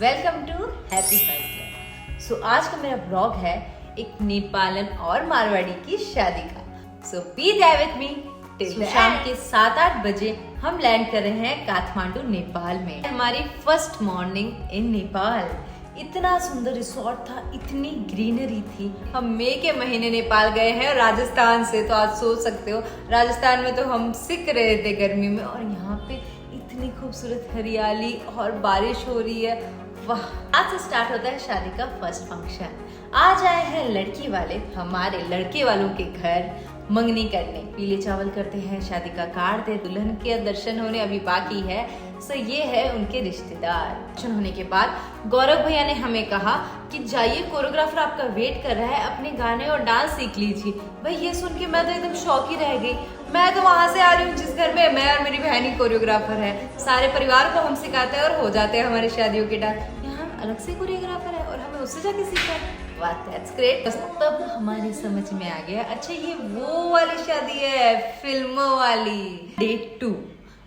Welcome to happy first year. So आज का मेरा ब्लॉग है एक नेपालन और मारवाड़ी की शादी का। So be there with me till शाम के 7-8 बजे हम लैंड कर रहे हैं काठमांडू नेपाल में। हमारी फर्स्ट मॉर्निंग इन नेपाल। इतना सुंदर रिसोर्ट था, इतनी ग्रीनरी थी। हम मई के महीने नेपाल गए हैं राजस्थान से, तो आज सोच सकते हो राजस्थान में तो हम सिक रहे थे गर्मी में, और यहाँ पे इतनी खूबसूरत हरियाली और बारिश हो रही है। वाह! आज से स्टार्ट होता है शादी का फर्स्ट फंक्शन। आज आए हैं लड़की वाले हमारे लड़के वालों के घर मंगनी करने। पीले चावल करते हैं, शादी का कार्ड दे, दुल्हन के दर्शन होने अभी बाकी है। सो ये है उनके रिश्तेदार। दर्शन होने के बाद गौरव भैया ने हमें कहा कि जाइए, कोरियोग्राफर आपका वेट कर रहा है, अपने गाने और डांस सीख लीजिए। भाई ये सुन के मैं तो एकदम शौक ही रह गई। मैं तो वहां से आ रही हूँ जिस घर में मैं और मेरी बहन ही कोरियोग्राफर है। सारे परिवार को हम सिखाते हैं और हो जाते हैं हमारी शादियों के डांस। यहाँ अलग से कोरियोग्राफर है और हमें उससे जाके सीखा है। वाह, दैट्स ग्रेट। तब हमारी समझ में आ गया, अच्छा ये वो वाली शादी है, फिल्मों वाली। डे 2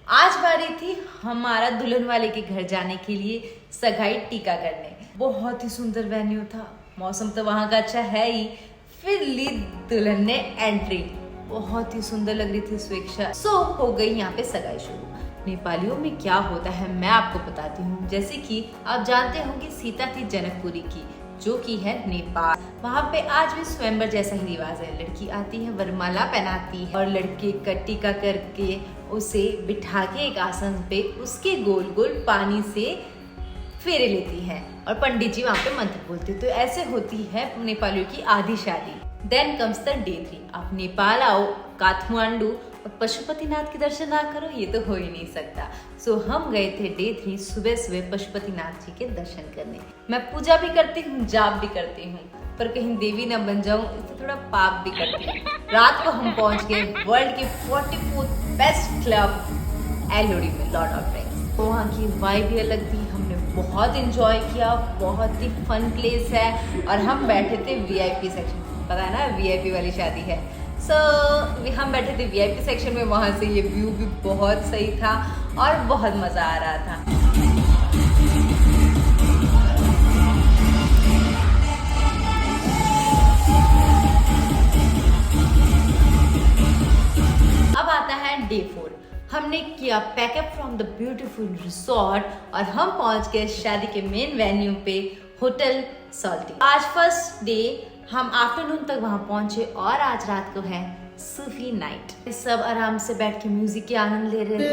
आज बारी थी हमारा दुल्हन वाले के घर जाने के लिए सगाई टीका करने। बहुत ही सुंदर वेन्यू था, मौसम तो वहां का अच्छा है ही। फिर ली दुल्हन ने एंट्री, बहुत ही सुंदर लग रही थी स्वेच्छा। सो हो गई यहाँ पे सगाई शुरू। नेपालियों में क्या होता है मैं आपको बताती हूँ। जैसे कि आप जानते होंगे सीता थी जनकपुरी की, जो कि है नेपाल। वहाँ पे आज भी स्वयंवर जैसा ही रिवाज है। लड़की आती है, वरमाला पहनाती है और लड़के का टीका करके उसे बिठा के एक आसन पे उसके गोल गोल पानी से फेरे लेती है और पंडित जी वहाँ पे मंत्र बोलते। तो ऐसे होती है नेपालियों की आधी शादी। Then comes the day 3। आप नेपाल आओ काठमांडू और पशुपतिनाथ के दर्शन ना करो, ये तो हो ही नहीं सकता। सो हम गए थे डे 3 सुबह सुबह पशुपतिनाथ जी के दर्शन करने। मैं पूजा भी करती हूँ, जाप भी करती हूँ, पर कहीं देवी ना बन जाऊं इससे थोड़ा पाप भी करती हूँ। रात को हम पहुंच गए वर्ल्ड के 44th बेस्ट क्लब एलोडी में, लॉर्ड ऑफ ड्रिंक्स। तो वहाँ की वाइब भी अलग थी, हमने बहुत इंजॉय किया, बहुत ही फन प्लेस है। और हम बैठे थे VIP सेक्शन, पता है ना VIP वाली शादी है। सो हम बैठे थे VIP सेक्शन में, वहाँ से ये व्यू भी बहुत सही था और बहुत मज़ा आ रहा था। अब आता है डे 4। हमने किया pack up from the beautiful resort और हम पहुंच गए शादी के मेन वेन्यू पे, होटल सॉल्टी। आज फर्स्ट डे हम आफ्टरनून तक वहां पहुंचे और आज रात को है सूफी नाइट। सब आराम से बैठ के म्यूजिक के आनंद ले रहे थे।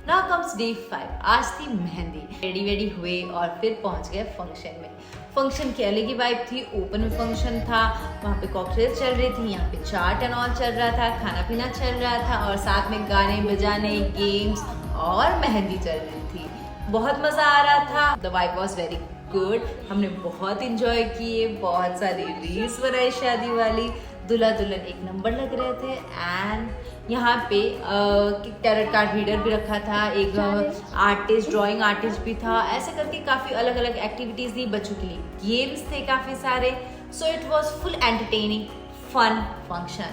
Now comes day 5। आज थी मेहंदी। रेडी वेडी हुए और फिर पहुंच गए फंक्शन में। फंक्शन की अलग ही वाइब थी, ओपन में फंक्शन था, वहाँ पे कॉकटेल चल रही थी, यहाँ पे चाट एंड ऑल चल रहा था, खाना पीना चल रहा था और साथ में गाने बजाने, गेम्स और मेहंदी चल रही थी। बहुत मजा आ रहा था। The vibe was very good. हमने बहुत इंजॉय किए, बहुत सारी रील्स बनाई शादी वाली। दूल्हा दुल्हन एक नंबर लग रहे थे। एंड यहाँ पे टैरोट कार्ड रीडर भी रखा था, एक आर्टिस्ट, ड्राइंग आर्टिस्ट भी था। ऐसे करके काफ़ी अलग अलग एक्टिविटीज़ दी बच्चों के लिए, गेम्स थे काफ़ी सारे। So it was full entertaining fun function.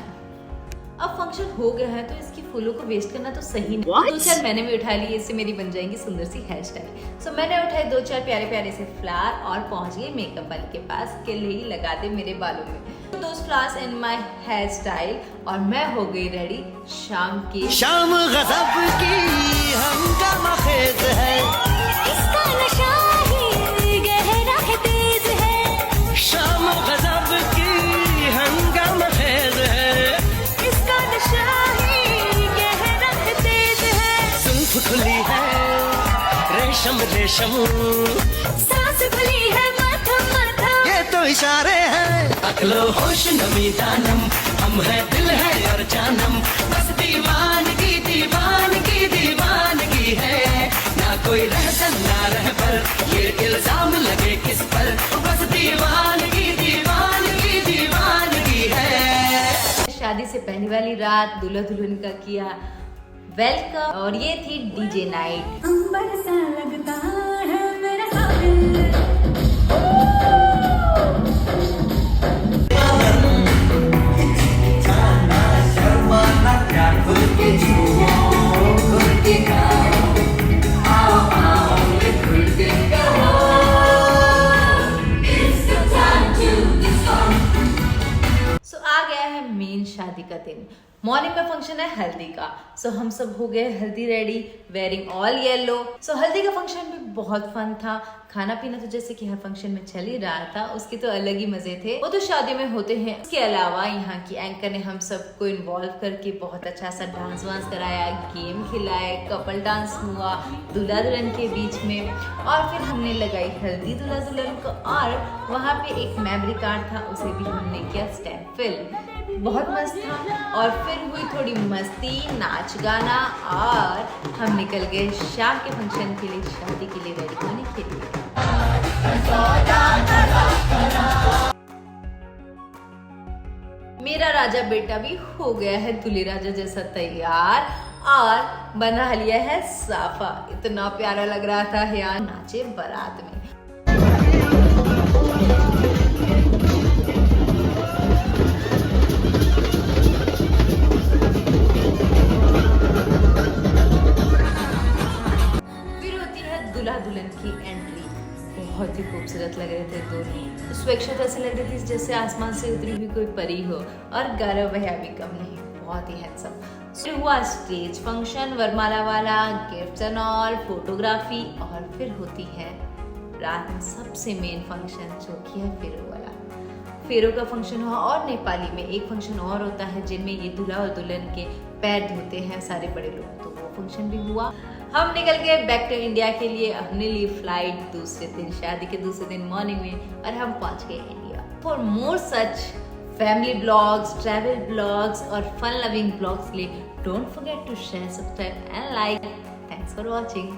अब फंक्शन हो गया है तो इसकी फूलों को वेस्ट करना तो सही नहीं। 2-4 मैंने भी उठा लिए, इससे मेरी बन जाएंगी सुंदर सी हेयर स्टाइल। सो मैंने उठाए 2-4 प्यारे प्यारे से फ्लावर और पहुंच गई मेकअप वाले के पास कि ले लगा दे मेरे बालों में those flowers in my hair style. और मैं हो गई रेडी शाम की। शाम गज़ब की हंगामा खेज है, इसका नशा ही गहरा है, तेज है। शाम गज़ब की हंगामा खेज है, इसका नशा ही गहरा है, तेज है। जुल्फ खुली है रेशम रेशम, सांस खुली है माथा माथा, ये तो इशारे हैं। अकलो होश नमी जानम, हम है दिल है और जानम, बस दीवानगी दीवानगी दीवानगी है। ना कोई रहसन ना रह पर, ये इल्जाम लगे किस पर, बस दीवानगी दीवानगी दीवानगी है। शादी से पहली वाली रात दूल्हा दुल्हन का किया वेलकम और ये थी डीजे नाइट। अंबर सा लगता है मेरा साहिल, शर्माना क्या खुल के छुओ, खुल के मॉर्निंग में फंक्शन है हल्दी का। सो हम सब हो गए हल्दी रेडी, वेयरिंग ऑल येलो। सो हल्दी का फंक्शन भी बहुत फन था। खाना पीना तो जैसे कि हर फंक्शन में चल ही रहा था, उसके तो अलग ही मजे थे, वो तो शादी में होते हैं। इसके अलावा यहाँ की एंकर ने हम सबको इन्वॉल्व करके बहुत अच्छा सा डांस वांस कराया, गेम खिलाए, कपल डांस हुआ दूल्हा दुल्हन के बीच में, और फिर हमने लगाई हल्दी दूल्हा दुल्हन को, और वहाँ पे एक मेमोरी कार्ड था, उसे भी हमने किया स्टैम्प फिल। बहुत मस्त था। और फिर हुई थोड़ी मस्ती, नाच गाना, और हम निकल गए शाम के फंक्शन के लिए, शादी के लिए रेडी होने के लिए। मेरा राजा बेटा भी हो गया है दूल्हे राजा जैसा तैयार और बना लिया है साफा। इतना प्यारा लग रहा था यार, नाचे बारात में। फिर होती है दूल्हा दुल्हन की एंट्री। बहुत ही खूबसूरत लग रहे थे दोनों। स्वेच्छा तो ऐसे लग रही थी जैसे आसमान से उतरी हुई कोई परी हो, और गौरव भैया भी कम नहीं, बहुत ही हैंडसम। फिर हुआ स्टेज फंक्शन, वरमाला वाला, गिफ्ट्स एंड ऑल, फोटोग्राफी, और फिर होती है रात में सबसे मेन फंक्शन जो कि है फेरो वाला। फेरो का फंक्शन हुआ, और नेपाली में एक फंक्शन और होता है जिनमें ये दूल्हा और दुल्हन के पैर धोते हैं सारे बड़े लोग, तो वो फंक्शन भी हुआ। हम निकल गए बैक टू इंडिया के लिए। हमने ली फ्लाइट दूसरे दिन, शादी के दूसरे दिन मॉर्निंग में, और हम पहुंच गए India. For more such family blogs, travel blogs और फन लविंग ब्लॉग्स के लिए don't forget to share, subscribe and like. Thanks for watching.